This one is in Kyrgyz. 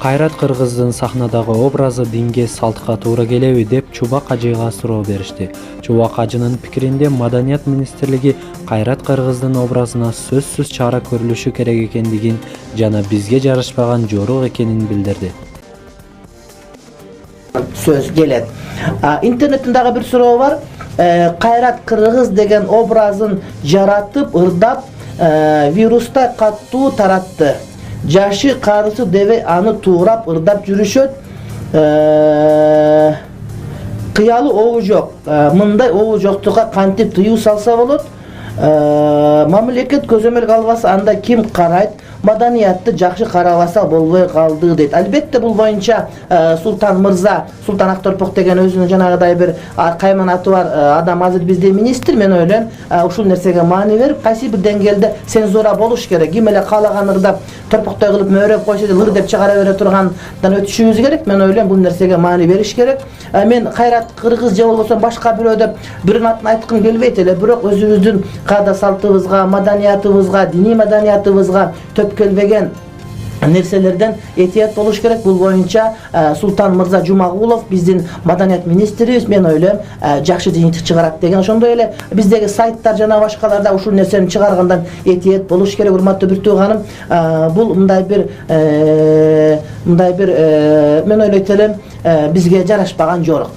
Кайрат Кыргыздын сахнадагы образы динге салтка туура келеби деп Чубак Ажыга суроо беришти. Чубак Ажынын пикиринде Маданият министрлиги Кайрат Кыргыздын образына сөзсүз чара көрүлүшү керек экендигин жана бизге жарашпаган жорук экенин билдирди. Söz келет. Интернеттен бир суроо бар. Кайрат Кыргыз деген образын жаратып, ырдап, вирустай каттуу таратты. Жашы карысы деби аны туурап, ырдап жүрүшөт. Кыялы обу жок. Мындай обу жоктукка кантип тыюу салса болот? Мамлекет көзөмөлгө албаса анда ким карайт? Маданиятты жакшы карабаса болбой калды дейт. Албетте бул боюнча Султан Мырза, Султан Акторпок деген өзүнүн жанагыдай бир кайман аты бар адам азыр бизде министр, мен ойлойм, ушул нерсеге маани берип, кайсы бир деңгээлде цензура болуш керек. Ким эле каалаган ырдап, торпоктой кылып мөөрөп койсо ыр деп чыгара бере тургандан өтүшүбүз керек. Мен ойлойм, бул нерсеге маани бериш керек. Мен Кайрат Кыргыз же болбосо башка бирөө деп бирин атын айткым келбейт эле, бирок өзүбүздүн каада салтыбызга, маданиятыбызга, диний маданиятыбызга келбеген нерселерден этият болуш керек. Бул боюнча Султан Мырза Жумагулов биздин маданият министрибиз, мен ойлойм, жакшы жыйынтык чыгарат деген. Ошондой эле биздеги сайттар жана башкаларда ушул нерсени чыгаргандан этият болуш керек. Урматтуу бир тууганым, бул мындай бир мен ойлойт элем, бизге жарашпаган жорук,